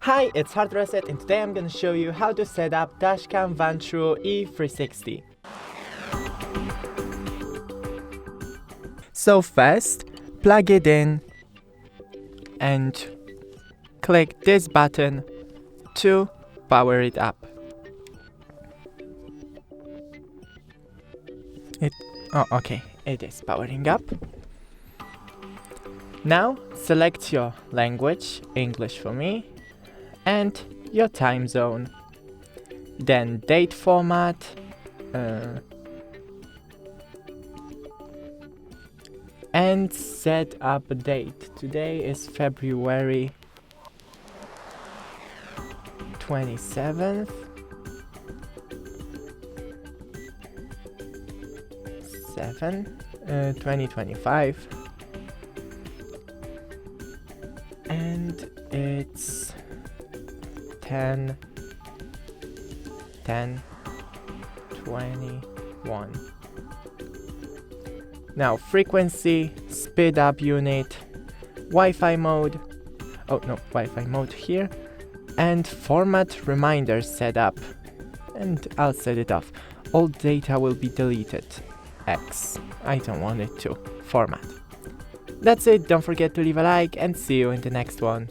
Hi, it's HardReset, and today I'm gonna show you how to set up dashcam Vantrue E360. So first, plug it in and click this button to power it up. It is powering up. Now select your language, English for me, and your time zone. Then date format, and set up a date. Today is February 27th. 2025, and it's 10:21. Now frequency, speed up unit, Wi-Fi mode, Wi-Fi mode here, and format reminder setup, and I'll set it off. All data will be deleted. X. I don't want it to. Format. That's it, don't forget to leave a like and see you in the next one.